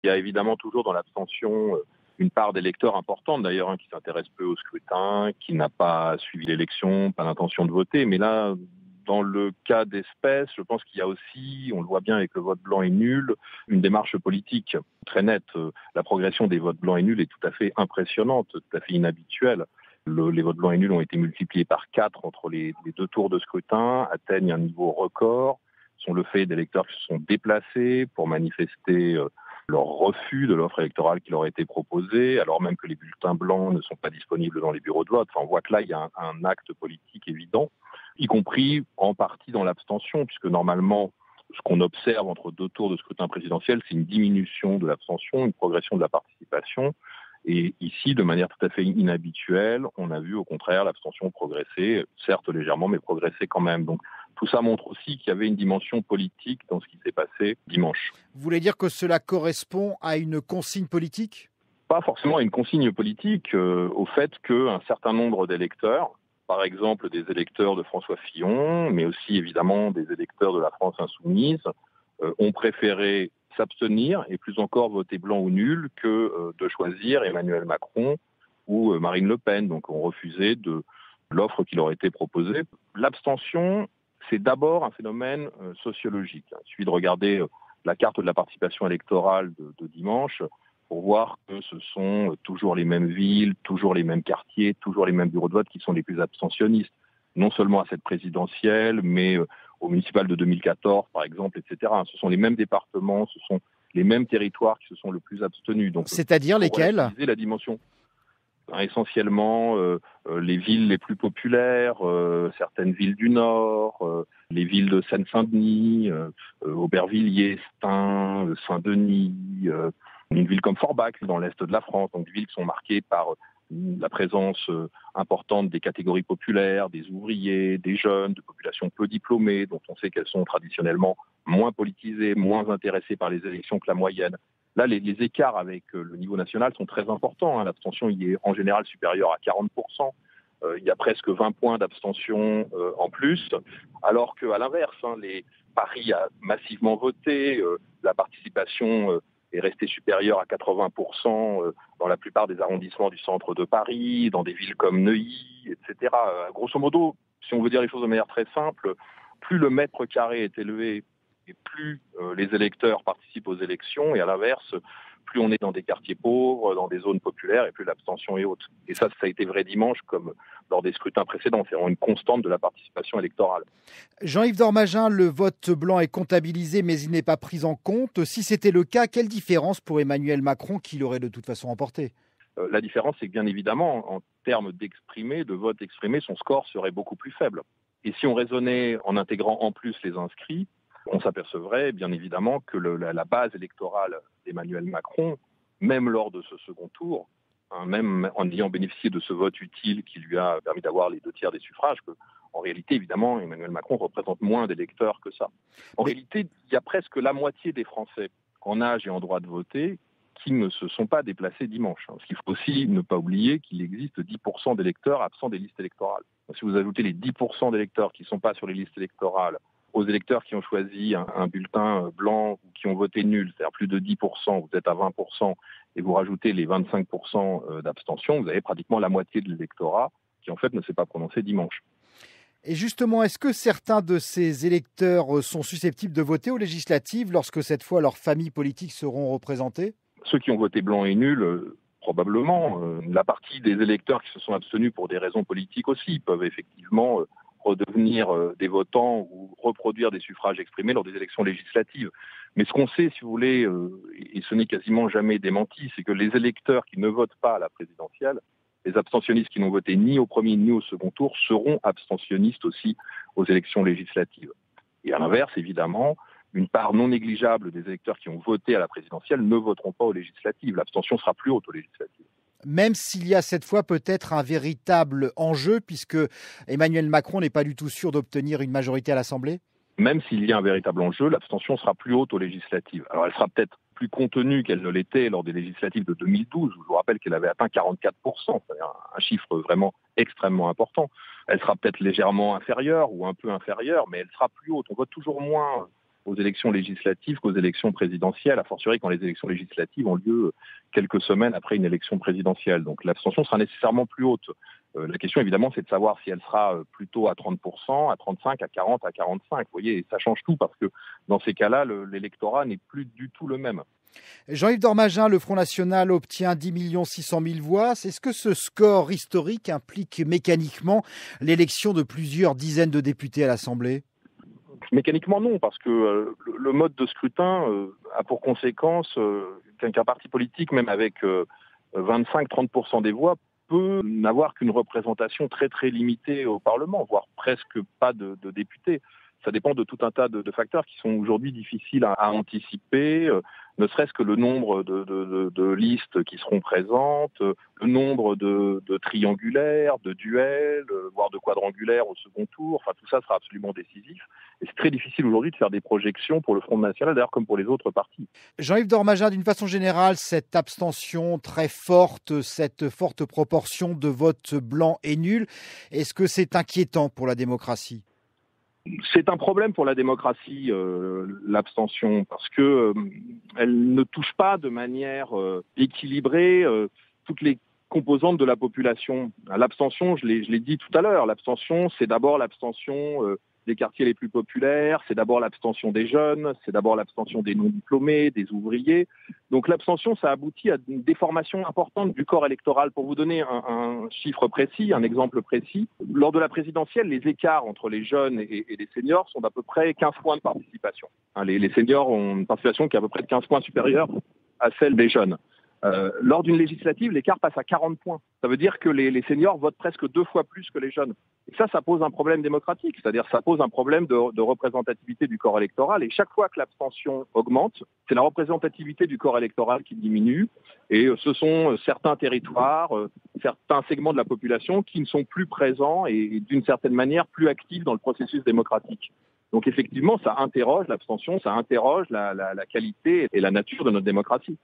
Il y a évidemment toujours dans l'abstention une part d'électeurs importante d'ailleurs, qui s'intéresse peu au scrutin, qui n'a pas suivi l'élection, pas l'intention de voter. Mais là, dans le cas d'espèce, je pense qu'il y a aussi, on le voit bien avec le vote blanc et nul, une démarche politique très nette. La progression des votes blancs et nuls est tout à fait impressionnante, tout à fait inhabituelle. Les votes blancs et nuls ont été multipliés par 4 entre les deux tours de scrutin, atteignent un niveau record, sont le fait d'électeurs qui se sont déplacés pour manifester leur refus de l'offre électorale qui leur a été proposée, alors même que les bulletins blancs ne sont pas disponibles dans les bureaux de vote. Enfin, on voit que là, il y a un acte politique évident, y compris en partie dans l'abstention, puisque normalement, ce qu'on observe entre deux tours de scrutin présidentiel, c'est une diminution de l'abstention, une progression de la participation. Et ici, de manière tout à fait inhabituelle, on a vu au contraire l'abstention progresser, certes légèrement, mais progresser quand même. Donc tout ça montre aussi qu'il y avait une dimension politique dans ce qui s'est passé dimanche. Vous voulez dire que cela correspond à une consigne politique ? Pas forcément à une consigne politique, au fait qu'un certain nombre d'électeurs, par exemple des électeurs de François Fillon, mais aussi évidemment des électeurs de la France insoumise, ont préféré s'abstenir et plus encore voter blanc ou nul que de choisir Emmanuel Macron ou Marine Le Pen. Donc ont refusé de l'offre qui leur était proposée. L'abstention, c'est d'abord un phénomène sociologique. Il suffit de regarder la carte de la participation électorale de dimanche pour voir que ce sont toujours les mêmes villes, toujours les mêmes quartiers, toujours les mêmes bureaux de vote qui sont les plus abstentionnistes. Non seulement à cette présidentielle, mais au municipal de 2014, par exemple, etc. Ce sont les mêmes départements, ce sont les mêmes territoires qui se sont le plus abstenus. Donc, c'est-à-dire lesquels ? La dimension. Essentiellement, les villes les plus populaires, certaines villes du Nord, les villes de Seine-Saint-Denis, Aubervilliers, Stein, Saint-Denis, une ville comme Forbach dans l'est de la France, donc des villes qui sont marquées par la présence importante des catégories populaires, des ouvriers, des jeunes, de populations peu diplômées, dont on sait qu'elles sont traditionnellement moins politisées, moins intéressées par les élections que la moyenne. Là, les écarts avec le niveau national sont très importants. L'abstention y est en général supérieure à 40%. Il y a presque 20 points d'abstention en plus, alors qu'à l'inverse, Paris a massivement voté, la participation est restée supérieure à 80% dans la plupart des arrondissements du centre de Paris, dans des villes comme Neuilly, etc. Grosso modo, si on veut dire les choses de manière très simple, plus le mètre carré est élevé et plus les électeurs participent aux élections, et à l'inverse, plus on est dans des quartiers pauvres, dans des zones populaires, et plus l'abstention est haute. Et ça a été vrai dimanche, comme lors des scrutins précédents. C'est vraiment une constante de la participation électorale. Jean-Yves Dormagin, le vote blanc est comptabilisé, mais il n'est pas pris en compte. Si c'était le cas, quelle différence pour Emmanuel Macron, qui l'aurait de toute façon emporté ? La différence, c'est que bien évidemment, en termes de vote exprimé, son score serait beaucoup plus faible. Et si on raisonnait en intégrant en plus les inscrits, on s'apercevrait bien évidemment que la base électorale d'Emmanuel Macron, même lors de ce second tour, même en ayant bénéficié de ce vote utile qui lui a permis d'avoir les 2/3 des suffrages, en réalité, évidemment, Emmanuel Macron représente moins d'électeurs que ça. En réalité, il y a presque la moitié des Français en âge et en droit de voter qui ne se sont pas déplacés dimanche. Parce qu'il faut aussi ne pas oublier qu'il existe 10% d'électeurs absents des listes électorales. Donc, si vous ajoutez les 10% d'électeurs qui ne sont pas sur les listes électorales aux électeurs qui ont choisi un bulletin blanc ou qui ont voté nul, c'est-à-dire plus de 10%, vous êtes à 20%, et vous rajoutez les 25% d'abstention, vous avez pratiquement la moitié de l'électorat qui en fait ne s'est pas prononcé dimanche. Et justement, est-ce que certains de ces électeurs sont susceptibles de voter aux législatives lorsque cette fois leurs familles politiques seront représentées ? Ceux qui ont voté blanc et nul, probablement. La partie des électeurs qui se sont abstenus pour des raisons politiques aussi peuvent effectivement redevenir des votants ou reproduire des suffrages exprimés lors des élections législatives. Mais ce qu'on sait, si vous voulez, et ce n'est quasiment jamais démenti, c'est que les électeurs qui ne votent pas à la présidentielle, les abstentionnistes qui n'ont voté ni au premier ni au second tour, seront abstentionnistes aussi aux élections législatives. Et à l'inverse, évidemment, une part non négligeable des électeurs qui ont voté à la présidentielle ne voteront pas aux législatives. L'abstention sera plus haute aux législatives. Même s'il y a cette fois peut-être un véritable enjeu, puisque Emmanuel Macron n'est pas du tout sûr d'obtenir une majorité à l'Assemblée ? Même s'il y a un véritable enjeu, l'abstention sera plus haute aux législatives. Alors elle sera peut-être plus contenue qu'elle ne l'était lors des législatives de 2012, où je vous rappelle qu'elle avait atteint 44%, c'est-à-dire un chiffre vraiment extrêmement important. Elle sera peut-être légèrement inférieure ou un peu inférieure, mais elle sera plus haute. On vote toujours moins aux élections législatives qu'aux élections présidentielles, a fortiori quand les élections législatives ont lieu quelques semaines après une élection présidentielle. Donc l'abstention sera nécessairement plus haute. La question évidemment c'est de savoir si elle sera plutôt à 30%, à 35%, à 40%, à 45%. Vous voyez, ça change tout parce que dans ces cas-là, l'électorat n'est plus du tout le même. Jean-Yves Dormagin, le Front National obtient 10 600 000 voix. Est-ce que ce score historique implique mécaniquement l'élection de plusieurs dizaines de députés à l'Assemblée ? Mécaniquement non, parce que le mode de scrutin a pour conséquence qu'un parti politique, même avec 25-30% des voix, peut n'avoir qu'une représentation très très limitée au Parlement, voire presque pas de députés. Ça dépend de tout un tas de facteurs qui sont aujourd'hui difficiles à anticiper, ne serait-ce que le nombre de listes qui seront présentes, le nombre de triangulaires, de duels, voire de quadrangulaires au second tour. Enfin, tout ça sera absolument décisif. Et c'est très difficile aujourd'hui de faire des projections pour le Front National, d'ailleurs comme pour les autres partis. Jean-Yves Dormagin, d'une façon générale, cette abstention très forte, cette forte proportion de votes blancs et nuls, est-ce que c'est inquiétant pour la démocratie ? C'est un problème pour la démocratie, l'abstention, parce que elle ne touche pas de manière équilibrée toutes les composantes de la population. L'abstention, je l'ai dit tout à l'heure, l'abstention, c'est d'abord l'abstention des quartiers les plus populaires, c'est d'abord l'abstention des jeunes, c'est d'abord l'abstention des non-diplômés, des ouvriers. Donc l'abstention, ça aboutit à une déformation importante du corps électoral. Pour vous donner un chiffre précis, un exemple précis, lors de la présidentielle, les écarts entre les jeunes et les seniors sont d'à peu près 15 points de participation. Les seniors ont une participation qui est à peu près de 15 points supérieure à celle des jeunes. Lors d'une législative, l'écart passe à 40 points. Ça veut dire que les seniors votent presque 2 fois plus que les jeunes. Et ça pose un problème démocratique, c'est-à-dire ça pose un problème de représentativité du corps électoral. Et chaque fois que l'abstention augmente, c'est la représentativité du corps électoral qui diminue. Et ce sont certains territoires, certains segments de la population qui ne sont plus présents et d'une certaine manière plus actifs dans le processus démocratique. Donc effectivement, ça interroge l'abstention, ça interroge la qualité et la nature de notre démocratie.